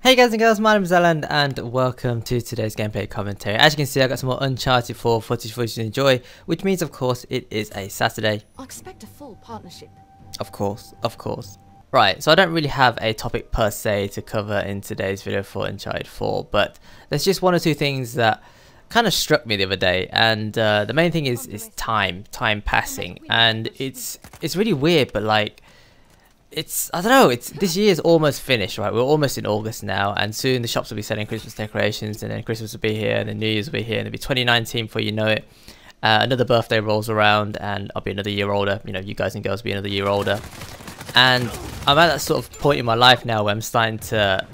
Hey guys and girls, my name is Alan and welcome to today's gameplay commentary. As you can see, I got some more Uncharted 4 footage for you to enjoy, which means of course it is a Saturday. I expect a full partnership. Of course. Right, so I don't really have a topic per se to cover in today's video for Uncharted 4, but there's just one or two things that kind of struck me the other day, and the main thing is time passing, and it's really weird, but like, I don't know, this year's almost finished, right? We're almost in August now, and soon the shops will be selling Christmas decorations, and then Christmas will be here, and then New Year's will be here, and it'll be 2019 before you know it. Another birthday rolls around, and I'll be another year older. You know, you guys and girls will be another year older. And I'm at that sort of point in my life now where I'm starting to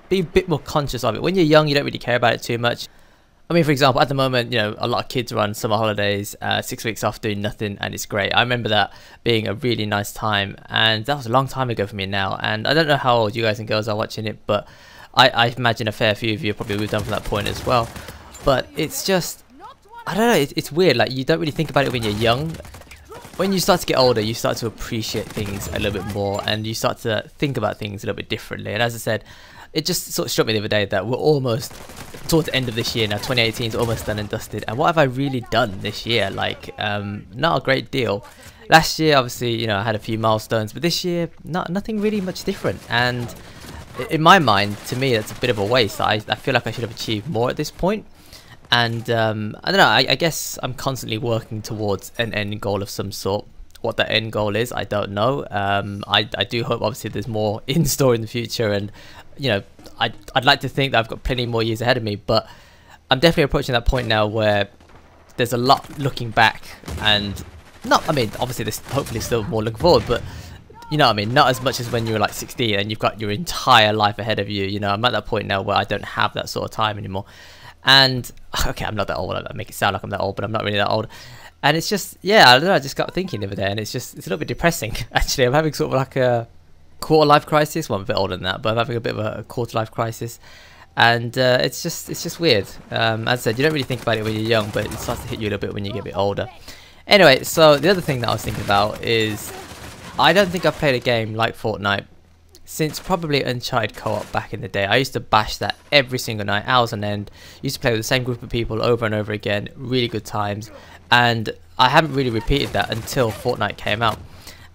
be a bit more conscious of it. When you're young, you don't really care about it too much. I mean, for example, at the moment, you know, a lot of kids are on summer holidays, 6 weeks off doing nothing, and it's great. I remember that being a really nice time, and that was a long time ago for me now. And I don't know how old you guys and girls are watching it, but I imagine a fair few of you probably moved on from that point as well. But it's just, I don't know, it's weird. Like, you don't really think about it when you're young. When you start to get older, you start to appreciate things a little bit more, and you start to think about things a little bit differently. And as I said, it just sort of struck me the other day that we're almost towards the end of this year now. 2018 is almost done and dusted, and what have I really done this year? Like, not a great deal. Last year, obviously, you know, I had a few milestones, but this year, nothing really much different. And in my mind, to me, that's a bit of a waste. I feel like I should have achieved more at this point. And I don't know, I guess I'm constantly working towards an end goal of some sort. What that end goal is, I don't know. I do hope, obviously, there's more in store in the future, and you know, I'd like to think that I've got plenty more years ahead of me, but I'm definitely approaching that point now where there's a lot looking back, and I mean, obviously there's hopefully still more looking forward, but you know what I mean, not as much as when you were like 16 and you've got your entire life ahead of you. You know, I'm at that point now where I don't have that sort of time anymore. And okay, I'm not that old. I make it sound like I'm that old, but I'm not really that old. And it's just, yeah, I don't know, I just got thinking the other day, and it's a little bit depressing. Actually, I'm having sort of like a quarter life crisis. Well, I'm a bit older than that, but I'm having a bit of a quarter life crisis, and it's just weird. As I said, you don't really think about it when you're young, but it starts to hit you a little bit when you get a bit older. Anyway, so the other thing that I was thinking about is, I don't think I've played a game like Fortnite since probably Uncharted co-op back in the day. I used to bash that every single night, hours on end. Used to play with the same group of people over and over again, really good times, and I haven't really repeated that until Fortnite came out.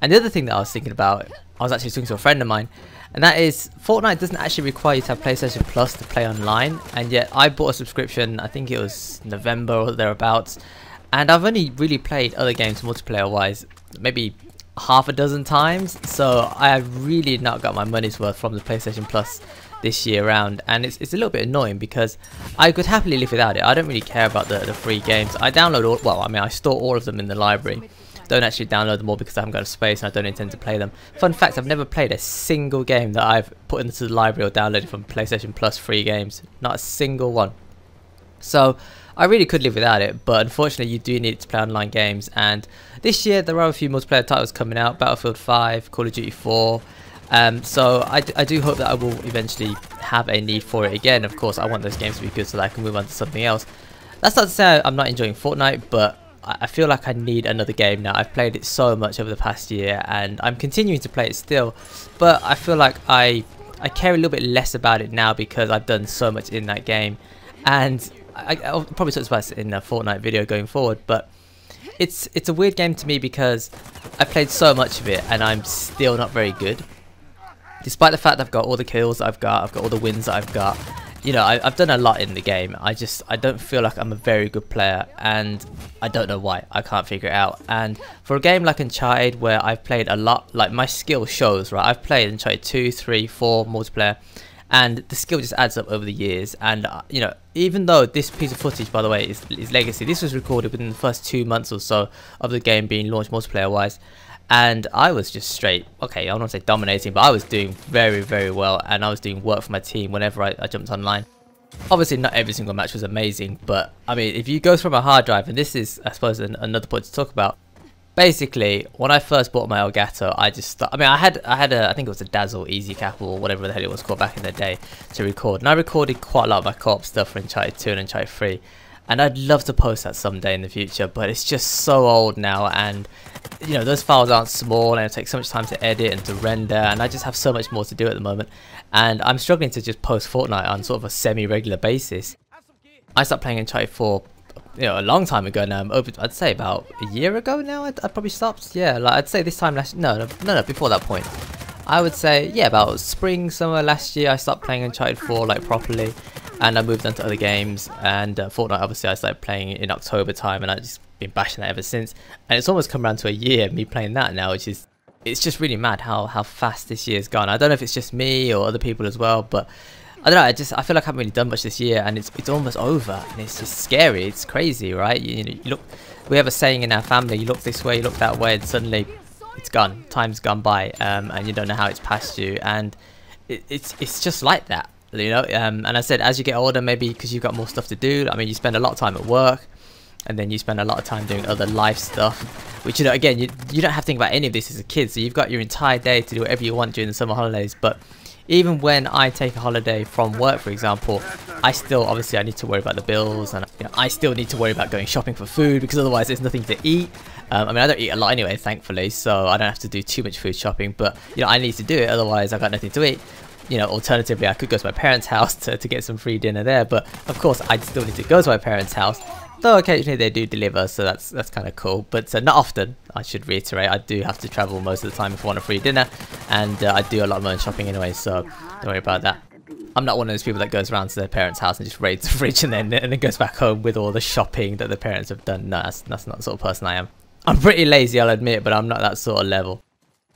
And the other thing that I was thinking about, I was actually talking to a friend of mine, and that is, Fortnite doesn't actually require you to have PlayStation Plus to play online, and yet I bought a subscription, I think it was November or thereabouts, and I've only really played other games multiplayer wise maybe half a dozen times, so I have really not got my money's worth from the PlayStation Plus this year round, and it's a little bit annoying because I could happily live without it. I don't really care about the free games. I download all, well, I mean, I store all of them in the library. Don't actually download them all because I haven't got space and I don't intend to play them. Fun fact, I've never played a single game that I've put into the library or downloaded from PlayStation Plus free games. Not a single one. So I really could live without it, but unfortunately you do need it to play online games, and this year there are a few multiplayer titles coming out, Battlefield 5, Call of Duty 4, so I do hope that I will eventually have a need for it again. Of course, I want those games to be good so that I can move on to something else. That's not to say I'm not enjoying Fortnite, but I feel like I need another game now. I've played it so much over the past year, and I'm continuing to play it still, but I feel like I care a little bit less about it now because I've done so much in that game. And I'll probably talk about it in a Fortnite video going forward, but it's a weird game to me because I played so much of it and I'm still not very good. Despite the fact that I've got all the kills that I've got all the wins that I've got, you know, I've done a lot in the game. I don't feel like I'm a very good player, and I don't know why. I can't figure it out. And for a game like Uncharted, where I've played a lot, like my skill shows, right? I've played Uncharted 2, 3, 4 multiplayer, and the skill just adds up over the years. And you know, even though this piece of footage, by the way, is legacy, this was recorded within the first 2 months or so of the game being launched multiplayer wise, and I was just straight, okay, I don't want to say dominating, but I was doing very, very well, and I was doing work for my team whenever I jumped online. Obviously not every single match was amazing, but I mean, if you go from a hard drive, and this is, I suppose, another point to talk about. Basically, when I first bought my Elgato, I think it was a Dazzle Easy Cap or whatever the hell it was called back in the day to record, and I recorded quite a lot of my co-op stuff for Uncharted 2 and Uncharted 3, and I'd love to post that someday in the future, but it's just so old now, and you know, those files aren't small and it takes so much time to edit and to render, and I just have so much more to do at the moment, and I'm struggling to just post Fortnite on sort of a semi-regular basis. I started playing Uncharted 4 a long time ago now. I'd say about a year ago now. I'd probably stopped. Yeah, like I'd say this time last. No, before that point. I would say, yeah, about spring, summer last year, I stopped playing Uncharted 4 like properly, and I moved on to other games. And Fortnite, obviously, I started playing in October time, and I've just been bashing that ever since. And it's almost come around to a year me playing that now, which is, it's just really mad how fast this year's gone. I don't know if it's just me or other people as well, but I don't know. I feel like I haven't really done much this year, and it's almost over, and it's just scary. It's crazy, right? You look. We have a saying in our family: you look this way, you look that way, and suddenly it's gone. Time's gone by, and you don't know how it's passed you, and it's just like that, you know. And I said, as you get older, maybe because you've got more stuff to do. I mean, you spend a lot of time at work, and then you spend a lot of time doing other life stuff, which, you know, again, you don't have to think about any of this as a kid. So you've got your entire day to do whatever you want during the summer holidays. But even when I take a holiday from work, for example, I still, obviously, I need to worry about the bills, and you know, I still need to worry about going shopping for food, because otherwise there's nothing to eat. I mean, I don't eat a lot anyway, thankfully, so I don't have to do too much food shopping, but you know, I need to do it, otherwise I've got nothing to eat. You know, alternatively, I could go to my parents' house to get some free dinner there, but of course I still need to go to my parents' house, though occasionally they do deliver, so that's kind of cool, but not often. I should reiterate, I do have to travel most of the time if I want a free dinner, and I do a lot of my own shopping anyway, so don't worry about that. I'm not one of those people that goes around to their parents' house and just raids the fridge and then goes back home with all the shopping that the parents have done. No, that's not the sort of person I am. I'm pretty lazy, I'll admit, but I'm not that sort of level.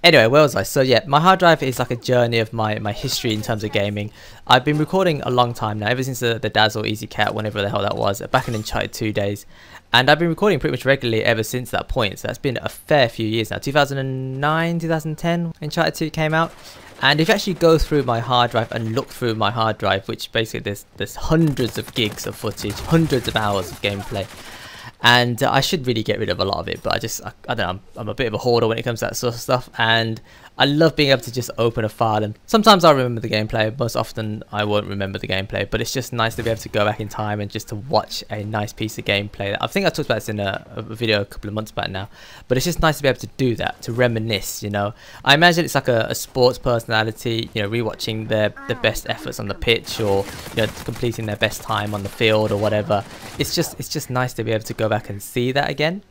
Anyway, where was I? So yeah, my hard drive is like a journey of my history in terms of gaming. I've been recording a long time now, ever since the Dazzle Easy Cat, whenever the hell that was, back in Uncharted 2 days. And I've been recording pretty much regularly ever since that point, so that's been a fair few years now. 2009, 2010, Uncharted 2 came out. And if you actually go through my hard drive and look through my hard drive, which basically there's hundreds of gigs of footage, hundreds of hours of gameplay. And I should really get rid of a lot of it, but I don't know, I'm a bit of a hoarder when it comes to that sort of stuff, and I love being able to just open a file, and sometimes I'll remember the gameplay, most often I won't remember the gameplay, but it's just nice to be able to go back in time and just to watch a nice piece of gameplay. I think I talked about this in a video a couple of months back now, but it's just nice to be able to do that, to reminisce, you know. I imagine it's like a sports personality, you know, rewatching their best efforts on the pitch, or you know, completing their best time on the field or whatever. It's just nice to be able to go back and see that again.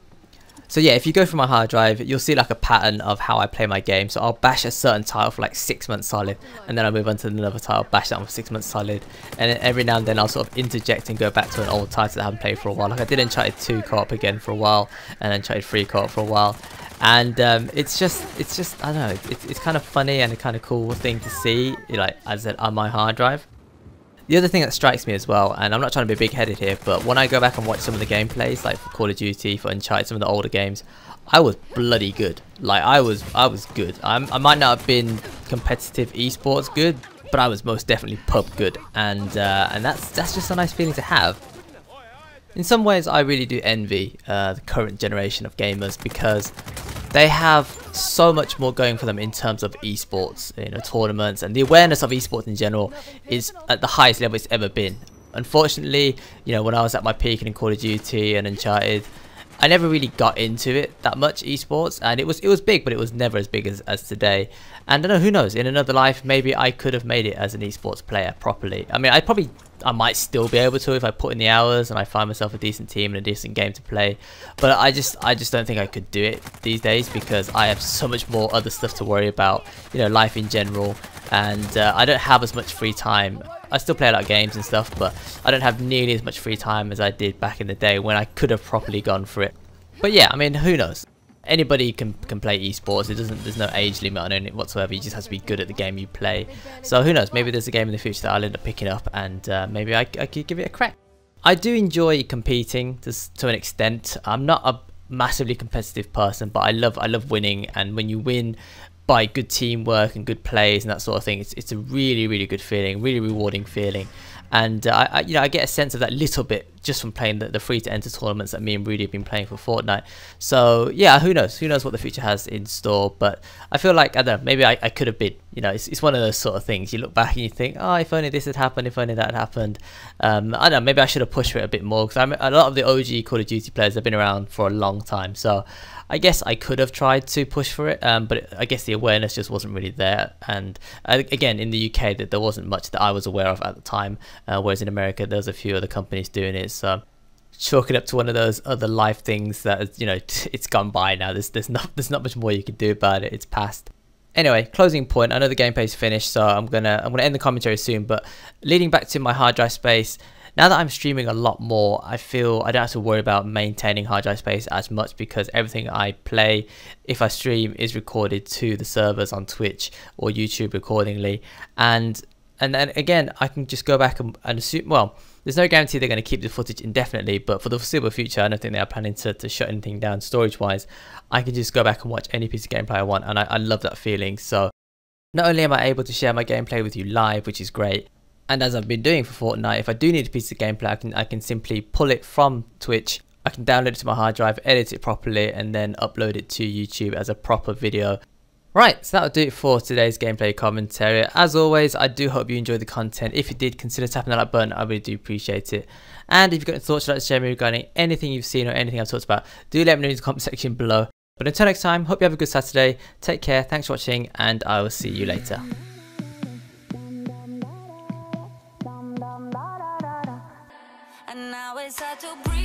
So yeah, if you go through my hard drive, you'll see like a pattern of how I play my game. So I'll bash a certain title for like 6 months solid, and then I'll move on to another title, bash that one for 6 months solid, and then every now and then I'll sort of interject and go back to an old title that I haven't played for a while. Like I did Uncharted 2 co-op again for a while, and Uncharted 3 co-op for a while. And it's just I don't know, it's kind of funny and a kind of cool thing to see, like as I said, on my hard drive. The other thing that strikes me as well, and I'm not trying to be big-headed here, but when I go back and watch some of the gameplays, like for Call of Duty, for Uncharted, some of the older games, I was bloody good. Like I was good. I might not have been competitive esports good, but I was most definitely pub good, and that's just a nice feeling to have. In some ways, I really do envy the current generation of gamers, because they have so much more going for them in terms of esports, you know, tournaments, and the awareness of esports in general is at the highest level it's ever been. Unfortunately, you know, when I was at my peak in Call of Duty and Uncharted, I never really got into it that much, esports, and it was big, but it was never as big as today. And I don't know, who knows, in another life maybe I could have made it as an esports player properly. I mean, I might still be able to if I put in the hours and I find myself a decent team and a decent game to play, but I just don't think I could do it these days, because I have so much more other stuff to worry about, you know, life in general, and I don't have as much free time. I still play a lot of games and stuff, but I don't have nearly as much free time as I did back in the day when I could have properly gone for it. But yeah, I mean, who knows? Anybody can play esports. There's no age limit on it whatsoever. You just have to be good at the game you play. So who knows? Maybe there's a game in the future that I'll end up picking up, and maybe I could give it a crack. I do enjoy competing to an extent. I'm not a massively competitive person, but I love winning, and when you win by good teamwork and good plays and that sort of thing, it's a really good feeling, really rewarding feeling. and you know, I get a sense of that little bit just from playing the free to enter tournaments that me and Rudy have been playing for Fortnite. So yeah, who knows what the future has in store. But I feel like, I don't know, maybe I could have been, you know, it's one of those sort of things you look back and you think, oh, if only this had happened, if only that had happened. I don't know, maybe I should have pushed for it a bit more, because a lot of the OG Call of Duty players have been around for a long time, so I guess I could have tried to push for it, but I guess the awareness just wasn't really there. And again, in the UK, that there wasn't much that I was aware of at the time, whereas in America there's a few other companies doing it. So chalk it up to one of those other life things that, you know, it's gone by now. There's not much more you can do about it. It's past. Anyway, closing point. I know the gameplay's finished, so I'm gonna end the commentary soon. But leading back to my hard drive space, now that I'm streaming a lot more, I feel I don't have to worry about maintaining hard drive space as much, because everything I play, if I stream, is recorded to the servers on Twitch or YouTube accordingly. And then again, I can just go back and assume, well, there's no guarantee they're going to keep the footage indefinitely, but for the foreseeable future, I don't think they are planning to shut anything down storage-wise. I can just go back and watch any piece of gameplay I want, and I love that feeling. So not only am I able to share my gameplay with you live, which is great, and as I've been doing for Fortnite, if I do need a piece of gameplay, I can simply pull it from Twitch, I can download it to my hard drive, edit it properly, and then upload it to YouTube as a proper video. Right, so that'll do it for today's gameplay commentary. As always, I do hope you enjoyed the content. If you did, consider tapping that like button. I really do appreciate it. And if you've got any thoughts you'd like to share with me regarding anything you've seen or anything I've talked about, do let me know in the comment section below. But until next time, hope you have a good Saturday. Take care, thanks for watching, and I will see you later. And now it's hard to breathe.